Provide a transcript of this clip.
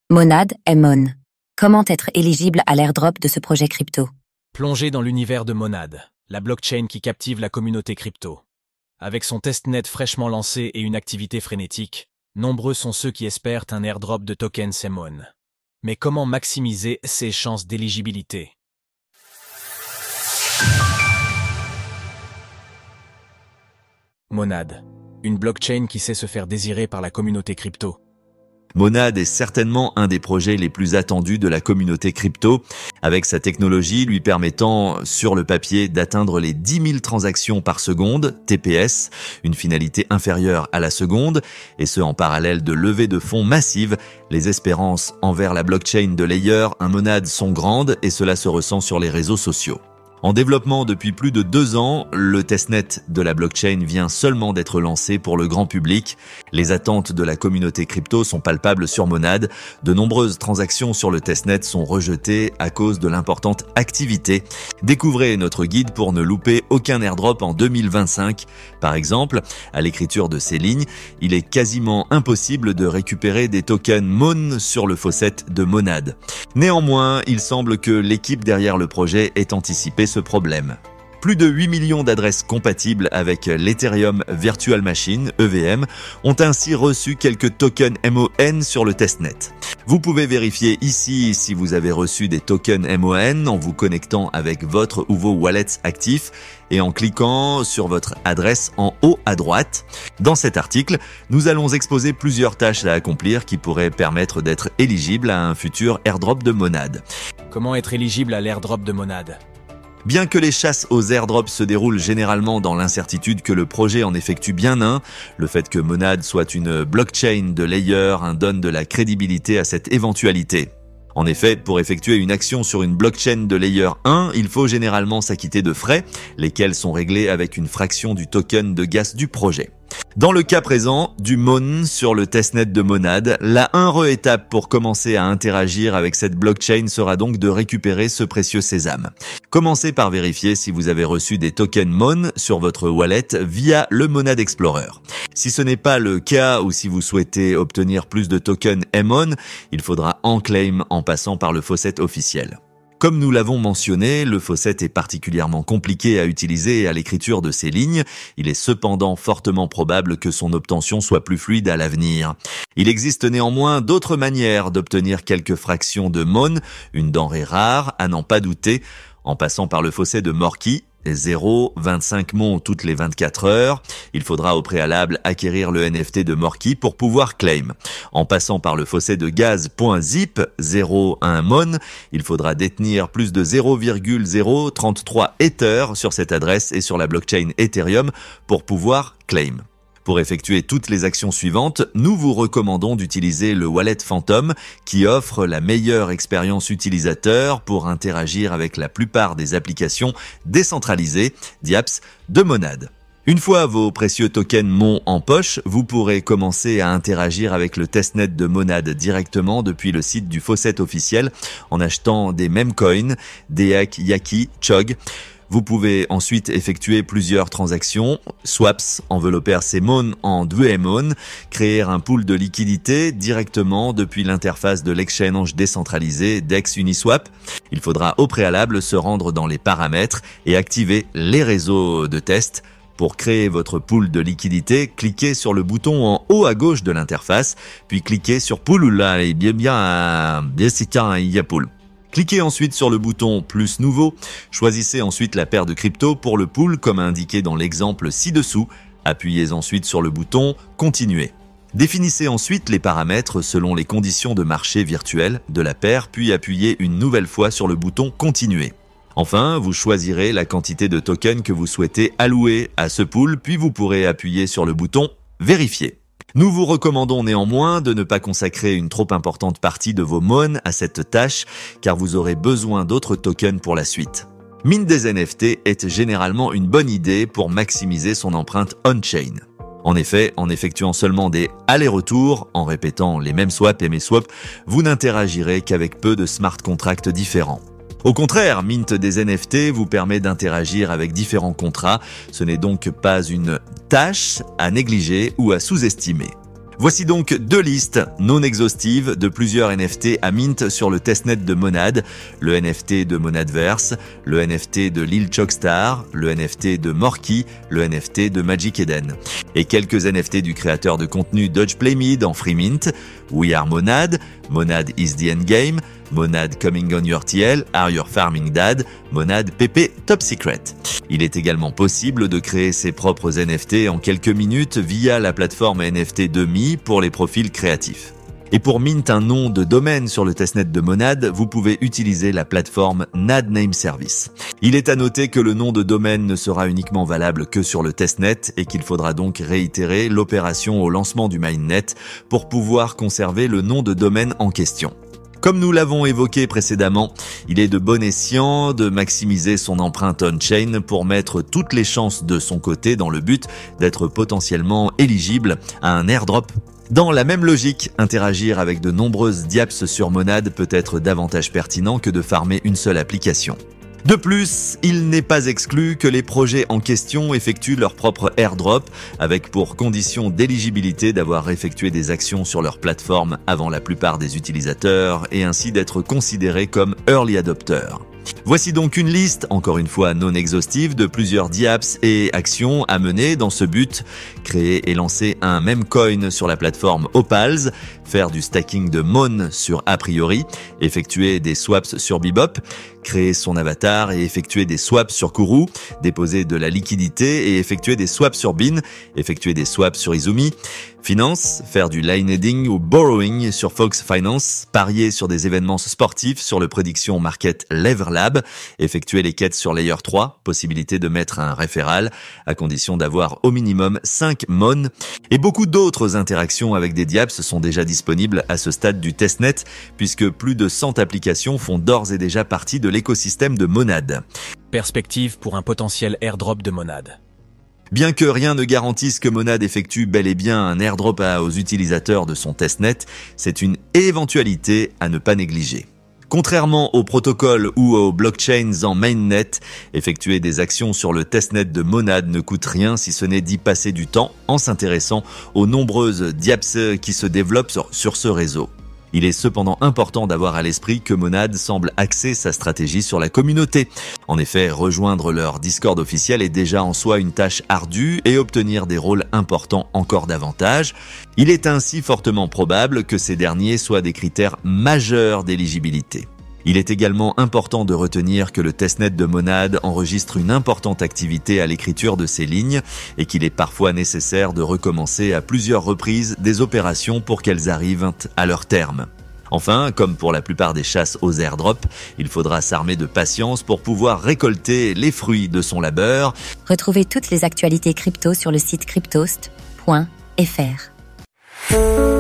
Monad Mon. Comment être éligible à l'airdrop de ce projet crypto? Plongez dans l'univers de Monad, la blockchain qui captive la communauté crypto. Avec son testnet fraîchement lancé et une activité frénétique, nombreux sont ceux qui espèrent un airdrop de tokens Mon. Mais comment maximiser ses chances d'éligibilité? Monad, une blockchain qui sait se faire désirer par la communauté crypto. Monad est certainement un des projets les plus attendus de la communauté crypto, avec sa technologie lui permettant, sur le papier, d'atteindre les 10 000 transactions par seconde, TPS, une finalité inférieure à la seconde, et ce en parallèle de levées de fonds massives. Les espérances envers la blockchain de Layer 1 Monad sont grandes et cela se ressent sur les réseaux sociaux. En développement depuis plus de 2 ans, le testnet de la blockchain vient seulement d'être lancé pour le grand public. Les attentes de la communauté crypto sont palpables sur Monad. De nombreuses transactions sur le testnet sont rejetées à cause de l'importante activité. Découvrez notre guide pour ne louper aucun airdrop en 2025. Par exemple, à l'écriture de ces lignes, il est quasiment impossible de récupérer des tokens Mon sur le faucet de Monad. Néanmoins, il semble que l'équipe derrière le projet ait anticipé ce problème. Plus de 8 millions d'adresses compatibles avec l'Ethereum Virtual Machine, EVM, ont ainsi reçu quelques tokens MON sur le testnet. Vous pouvez vérifier ici si vous avez reçu des tokens MON en vous connectant avec votre ou vos wallets actifs et en cliquant sur votre adresse en haut à droite. Dans cet article, nous allons exposer plusieurs tâches à accomplir qui pourraient permettre d'être éligible à un futur airdrop de Monad. Comment être éligible à l'airdrop de Monad? Bien que les chasses aux airdrops se déroulent généralement dans l'incertitude que le projet en effectue bien un, le fait que Monad soit une blockchain de Layer 1 donne de la crédibilité à cette éventualité. En effet, pour effectuer une action sur une blockchain de Layer 1, il faut généralement s'acquitter de frais, lesquels sont réglés avec une fraction du token de gas du projet. Dans le cas présent, du Mon sur le testnet de Monad, la 1re étape pour commencer à interagir avec cette blockchain sera donc de récupérer ce précieux sésame. Commencez par vérifier si vous avez reçu des tokens Mon sur votre wallet via le Monad Explorer. Si ce n'est pas le cas ou si vous souhaitez obtenir plus de tokens Mon, il faudra enclaim en passant par le faucet officiel. Comme nous l'avons mentionné, le faucet est particulièrement compliqué à utiliser à l'écriture de ces lignes. Il est cependant fortement probable que son obtention soit plus fluide à l'avenir. Il existe néanmoins d'autres manières d'obtenir quelques fractions de Mon, une denrée rare à n'en pas douter, en passant par le faucet de Morky, 0,25 Mon toutes les 24 heures. Il faudra au préalable acquérir le NFT de Morky pour pouvoir claim. En passant par le faucet de gaz.zip, 0,1 Mon, il faudra détenir plus de 0,033 Ether sur cette adresse et sur la blockchain Ethereum pour pouvoir claim. Pour effectuer toutes les actions suivantes, nous vous recommandons d'utiliser le Wallet Phantom qui offre la meilleure expérience utilisateur pour interagir avec la plupart des applications décentralisées, d'apps de Monad. Une fois vos précieux tokens Mon en poche, vous pourrez commencer à interagir avec le testnet de Monad directement depuis le site du faucet officiel en achetant des memecoins, DEAC, Yaki, Chog. Vous pouvez ensuite effectuer plusieurs transactions, swaps, envelopper ces Mon en Duemon, créer un pool de liquidité directement depuis l'interface de l'exchange décentralisé DEX Uniswap. Il faudra au préalable se rendre dans les paramètres et activer les réseaux de test. Pour créer votre pool de liquidité, cliquez sur le bouton en haut à gauche de l'interface, puis cliquez sur Pool là et bien pool. Cliquez ensuite sur le bouton plus nouveau, choisissez ensuite la paire de crypto pour le pool comme indiqué dans l'exemple ci-dessous, appuyez ensuite sur le bouton continuer. Définissez ensuite les paramètres selon les conditions de marché virtuel de la paire puis appuyez une nouvelle fois sur le bouton continuer. Enfin, vous choisirez la quantité de tokens que vous souhaitez allouer à ce pool puis vous pourrez appuyer sur le bouton vérifier. Nous vous recommandons néanmoins de ne pas consacrer une trop importante partie de vos Mon à cette tâche car vous aurez besoin d'autres tokens pour la suite. Mine des NFT est généralement une bonne idée pour maximiser son empreinte on-chain. En effet, en effectuant seulement des allers-retours, en répétant les mêmes swaps et mes-swaps, vous n'interagirez qu'avec peu de smart contracts différents. Au contraire, mint des NFT vous permet d'interagir avec différents contrats, ce n'est donc pas une tâche à négliger ou à sous-estimer. Voici donc deux listes non exhaustives de plusieurs NFT à mint sur le testnet de Monad, le NFT de Monadverse, le NFT de Lil Chocstar, le NFT de Morky, le NFT de Magic Eden, et quelques NFT du créateur de contenu Dodge Playmid en free mint, We Are Monad, Monad is the Endgame, Monad Coming on Your TL, Are Your Farming Dad, Monad PP Top Secret. Il est également possible de créer ses propres NFT en quelques minutes via la plateforme NFT de Me pour les profils créatifs. Et pour mint un nom de domaine sur le testnet de Monad, vous pouvez utiliser la plateforme NAD Name Service. Il est à noter que le nom de domaine ne sera uniquement valable que sur le testnet et qu'il faudra donc réitérer l'opération au lancement du mainnet pour pouvoir conserver le nom de domaine en question. Comme nous l'avons évoqué précédemment, il est de bon escient de maximiser son empreinte on-chain pour mettre toutes les chances de son côté dans le but d'être potentiellement éligible à un airdrop. Dans la même logique, interagir avec de nombreuses diaps sur Monad peut être davantage pertinent que de farmer une seule application. De plus, il n'est pas exclu que les projets en question effectuent leur propre airdrop, avec pour condition d'éligibilité d'avoir effectué des actions sur leur plateforme avant la plupart des utilisateurs et ainsi d'être considérés comme early adopters. Voici donc une liste, encore une fois non exhaustive, de plusieurs diaps et actions à mener dans ce but. Créer et lancer un meme coin sur la plateforme Opals, faire du stacking de Mon sur A priori, effectuer des swaps sur Bebop, créer son avatar et effectuer des swaps sur Kuru, déposer de la liquidité et effectuer des swaps sur Bean, effectuer des swaps sur Izumi, finance, faire du line heading ou borrowing sur Fox Finance, parier sur des événements sportifs sur le prédiction market Lever Lab, effectuer les quêtes sur Layer 3, possibilité de mettre un référal, à condition d'avoir au minimum 5 Mon, et beaucoup d'autres interactions avec des diaps sont déjà disponibles à ce stade du testnet, puisque plus de 100 applications font d'ores et déjà partie de l'écosystème de Monad. Perspective pour un potentiel airdrop de Monad. Bien que rien ne garantisse que Monad effectue bel et bien un airdrop aux utilisateurs de son testnet, c'est une éventualité à ne pas négliger. Contrairement aux protocoles ou aux blockchains en mainnet, effectuer des actions sur le testnet de Monad ne coûte rien si ce n'est d'y passer du temps en s'intéressant aux nombreuses diaps qui se développent sur ce réseau. Il est cependant important d'avoir à l'esprit que Monad semble axer sa stratégie sur la communauté. En effet, rejoindre leur Discord officiel est déjà en soi une tâche ardue et obtenir des rôles importants encore davantage. Il est ainsi fortement probable que ces derniers soient des critères majeurs d'éligibilité. Il est également important de retenir que le testnet de Monad enregistre une importante activité à l'écriture de ces lignes et qu'il est parfois nécessaire de recommencer à plusieurs reprises des opérations pour qu'elles arrivent à leur terme. Enfin, comme pour la plupart des chasses aux airdrops, il faudra s'armer de patience pour pouvoir récolter les fruits de son labeur. Retrouvez toutes les actualités crypto sur le site cryptost.fr.